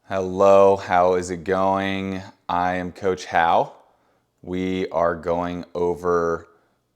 Hello, how is it going? I am Coach Hal. We are going over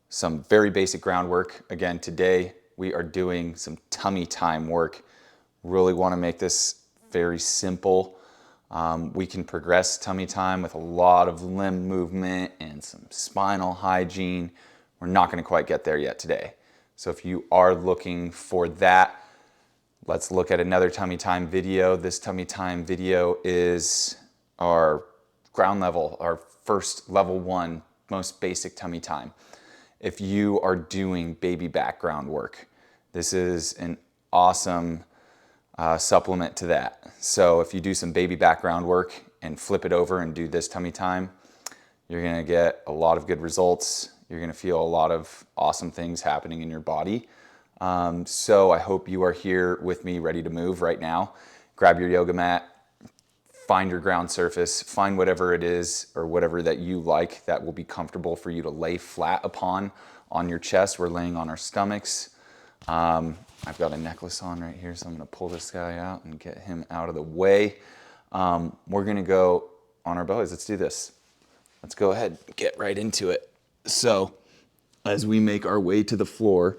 some very basic groundwork. Again, today we are doing some tummy time work. Really want to make this very simple. We can progress tummy time with a lot of limb movement and some spinal hygiene. We're not going to quite get there yet today. So if you are looking for that, let's look at another tummy time video. This tummy time video is our ground level, our first level 1, most basic tummy time. If you are doing baby back groundwork, this is an awesome supplement to that. So if you do some baby back groundwork and flip it over and do this tummy time, you're gonna get a lot of good results. You're gonna feel a lot of awesome things happening in your body. So I hope you are here with me ready to move right now. Grab your yoga mat, find your ground surface, find whatever it is or whatever that you like that will be comfortable for you to lay flat upon on your chest. We're laying on our stomachs. I've got a necklace on right here, so I'm gonna pull this guy out and get him out of the way. We're gonna go on our bellies. Let's do this. Let's go ahead and get right into it. So as we make our way to the floor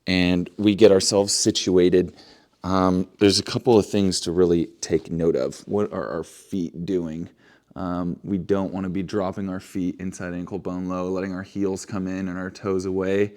and we get ourselves situated, there's a couple of things to really take note of. What are our feet doing? We don't want to be dropping our feet inside ankle bone low, letting our heels come in and our toes away.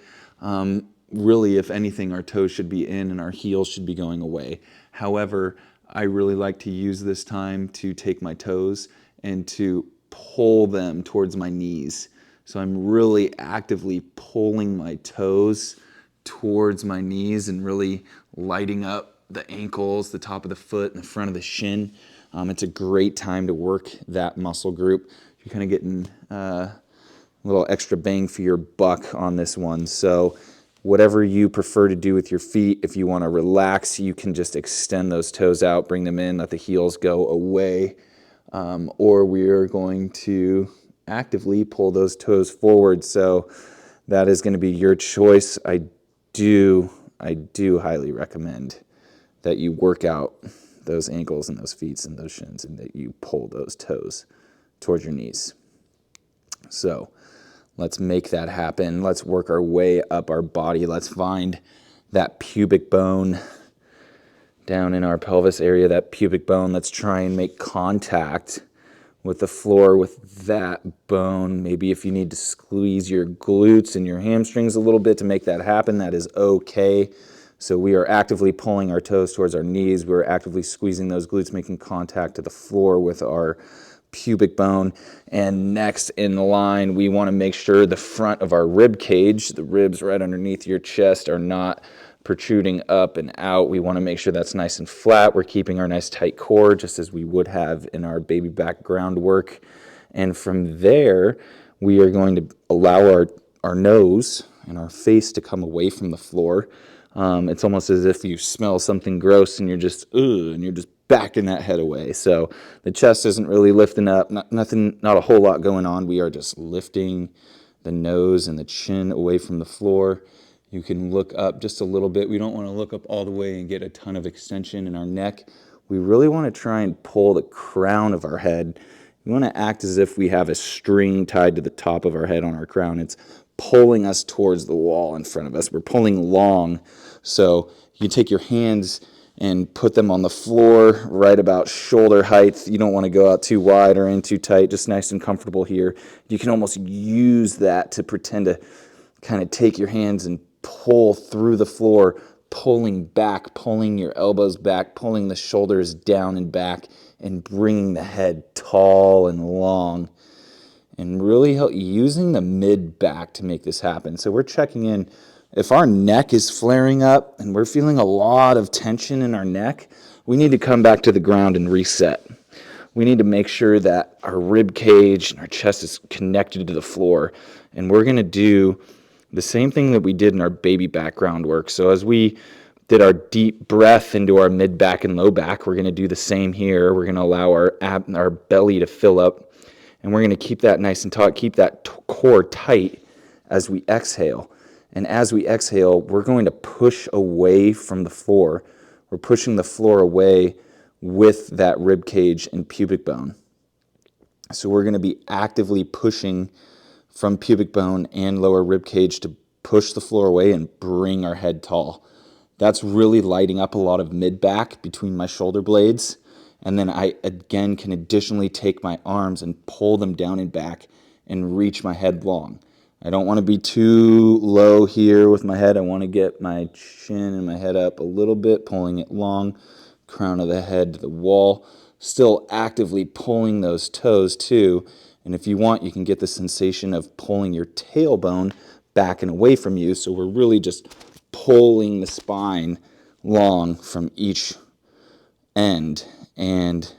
Really, if anything, our toes should be in and our heels should be going away. However, I really like to use this time to take my toes and to pull them towards my knees. So I'm really actively pulling my toes towards my knees and really lighting up the ankles, the top of the foot, and the front of the shin. It's a great time to work that muscle group. You're kind of getting a little extra bang for your buck on this one. So whatever you prefer to do with your feet, if you want to relax, you can just extend those toes out, bring them in, let the heels go away. Or we are going to actively pull those toes forward. So that is going to be your choice. I do highly recommend that you work out those ankles and those feet and those shins and that you pull those toes towards your knees. So let's make that happen. Let's work our way up our body. Let's find that pubic bone down in our pelvis area, that pubic bone. Let's try and make contact with the floor with that bone. Maybe if you need to squeeze your glutes and your hamstrings a little bit to make that happen, that is okay. So we are actively pulling our toes towards our knees. We're actively squeezing those glutes, making contact to the floor with our pubic bone. And next in the line, we want to make sure the front of our rib cage, the ribs right underneath your chest, are not protruding up and out. We want to make sure that's nice and flat. We're keeping our nice tight core just as we would have in our baby back groundwork. And from there, we are going to allow our nose and our face to come away from the floor. It's almost as if you smell something gross and you're just backing that head away. So the chest isn't really lifting up, not a whole lot going on. We are just lifting the nose and the chin away from the floor. You can look up just a little bit. We don't want to look up all the way and get a ton of extension in our neck. We really want to try and pull the crown of our head. We want to act as if we have a string tied to the top of our head on our crown. It's pulling us towards the wall in front of us. We're pulling long. So you take your hands and put them on the floor right about shoulder height. You don't want to go out too wide or in too tight, just nice and comfortable here. You can almost use that to pretend to kind of take your hands and pull through the floor, pulling back, pulling your elbows back, pulling the shoulders down and back, and bringing the head tall and long. And really using the mid back to make this happen. So we're checking in. If our neck is flaring up and we're feeling a lot of tension in our neck, we need to come back to the ground and reset. We need to make sure that our rib cage and our chest is connected to the floor. And we're going to do the same thing that we did in our baby back groundwork. So as we did our deep breath into our mid back and low back, we're going to do the same here. We're going to allow our belly to fill up. And we're going to keep that nice and taut, keep that core tight as we exhale. And as we exhale, we're going to push away from the floor. We're pushing the floor away with that rib cage and pubic bone. So we're going to be actively pushing from pubic bone and lower rib cage to push the floor away and bring our head tall. That's really lighting up a lot of mid-back between my shoulder blades. And then I, again, can additionally take my arms and pull them down and back and reach my head long. I don't want to be too low here with my head. I want to get my chin and my head up a little bit, pulling it long, crown of the head to the wall. Still actively pulling those toes too. And if you want, you can get the sensation of pulling your tailbone back and away from you. So we're really just pulling the spine long from each end. And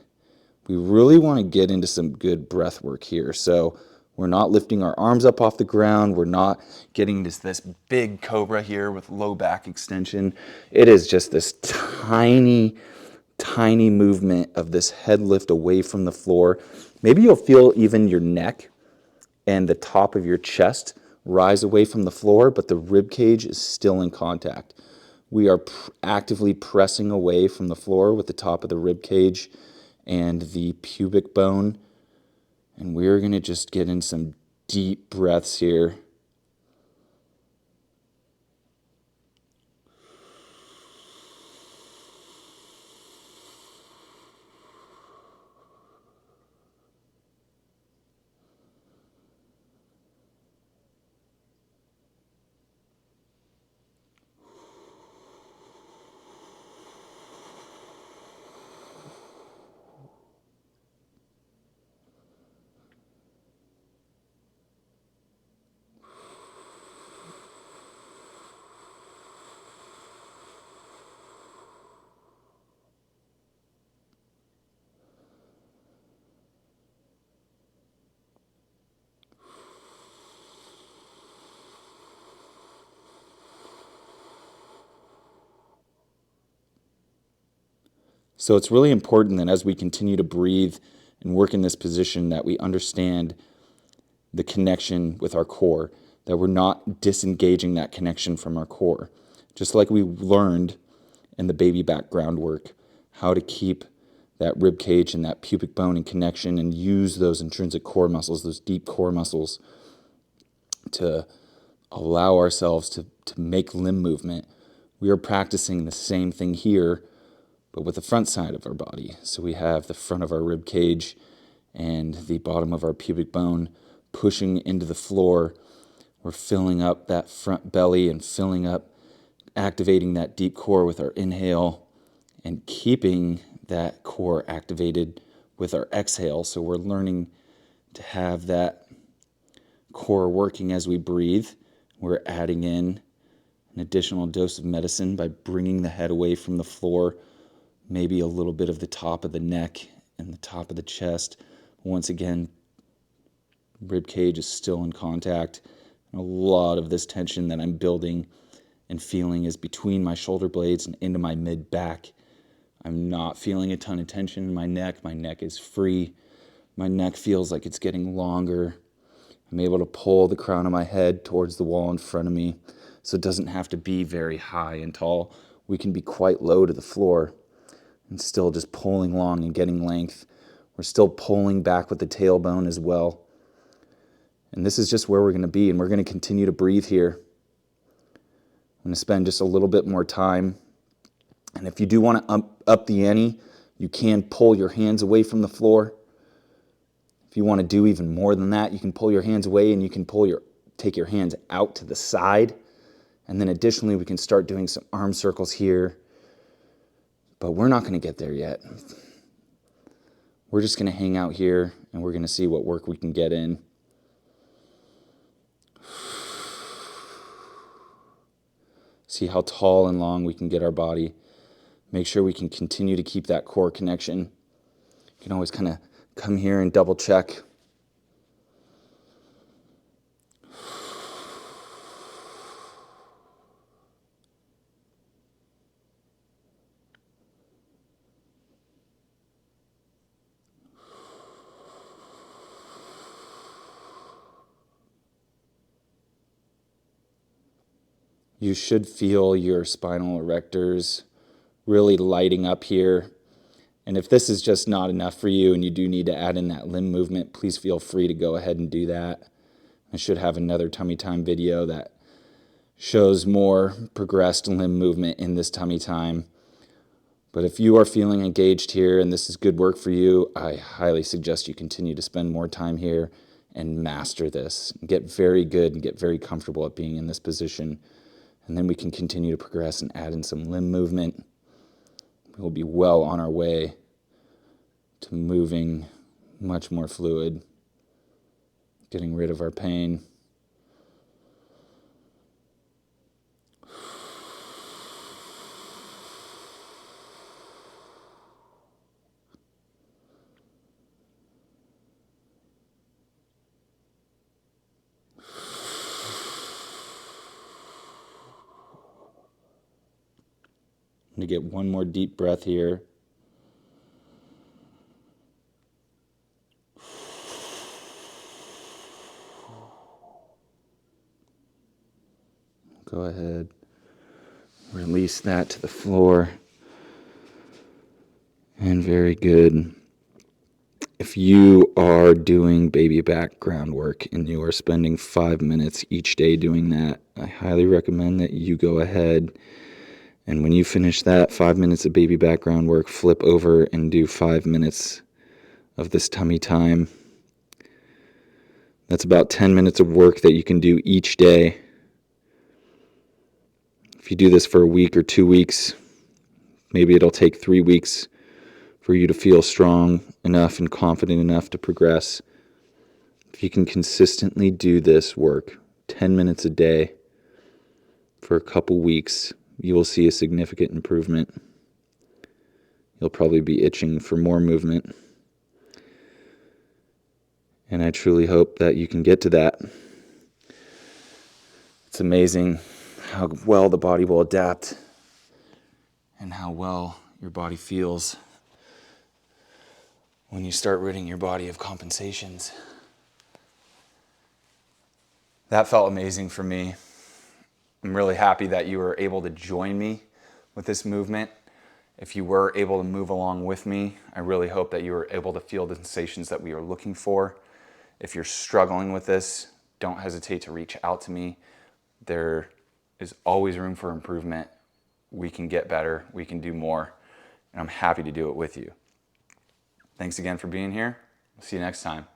we really want to get into some good breath work here. So we're not lifting our arms up off the ground. We're not getting this big cobra here with low back extension. It is just this tiny movement of this head lift away from the floor. Maybe you'll feel even your neck and the top of your chest rise away from the floor, but the rib cage is still in contact. We are actively pressing away from the floor with the top of the rib cage and the pubic bone. And we're going to just get in some deep breaths here. So it's really important that as we continue to breathe and work in this position that we understand the connection with our core, that we're not disengaging that connection from our core. Just like we learned in the baby back groundwork, how to keep that rib cage and that pubic bone in connection and use those intrinsic core muscles, those deep core muscles, to allow ourselves to make limb movement. We are practicing the same thing here, but with the front side of our body. So we have the front of our rib cage and the bottom of our pubic bone pushing into the floor. We're filling up that front belly and filling up, activating that deep core with our inhale and keeping that core activated with our exhale. So we're learning to have that core working as we breathe. We're adding in an additional dose of medicine by bringing the head away from the floor, maybe a little bit of the top of the neck and the top of the chest. Once again, rib cage is still in contact. And a lot of this tension that I'm building and feeling is between my shoulder blades and into my mid back. I'm not feeling a ton of tension in my neck. My neck is free. My neck feels like it's getting longer. I'm able to pull the crown of my head towards the wall in front of me, so it doesn't have to be very high and tall. We can be quite low to the floor and still just pulling long and getting length. We're still pulling back with the tailbone as well. And this is just where we're going to be, and we're going to continue to breathe here. I'm going to spend just a little bit more time. And if you do want to up the ante, you can pull your hands away from the floor. If you want to do even more than that, you can pull your hands away and you can take your hands out to the side. And then additionally, we can start doing some arm circles here. But we're not going to get there yet. We're just going to hang out here and we're going to see what work we can get in. See how tall and long we can get our body. Make sure we can continue to keep that core connection. You can always kind of come here and double check. You should feel your spinal erectors really lighting up here And if this is just not enough for you and you do need to add in that limb movement, please feel free to go ahead and do that. I should have another tummy time video that shows more progressed limb movement in this tummy time. But if you are feeling engaged here and this is good work for you, I highly suggest you continue to spend more time here and master this. Get very good and get very comfortable at being in this position. And then we can continue to progress and add in some limb movement. We'll be well on our way to moving much more fluid, getting rid of our pain. I'm going to get one more deep breath here. Go ahead, release that to the floor. And very good. If you are doing baby back groundwork and you are spending 5 minutes each day doing that, I highly recommend that you go ahead and when you finish that 5 minutes of baby back groundwork, flip over and do 5 minutes of this tummy time. That's about 10 minutes of work that you can do each day. If you do this for a week or 2 weeks, maybe it'll take 3 weeks for you to feel strong enough and confident enough to progress. If you can consistently do this work 10 minutes a day for a couple weeks, you will see a significant improvement. You'll probably be itching for more movement. And I truly hope that you can get to that. It's amazing how well the body will adapt and how well your body feels when you start ridding your body of compensations. That felt amazing for me. I'm really happy that you were able to join me with this movement. If you were able to move along with me, I really hope that you were able to feel the sensations that we are looking for. If you're struggling with this, don't hesitate to reach out to me. There is always room for improvement. We can get better, we can do more, and I'm happy to do it with you. Thanks again for being here. See you next time.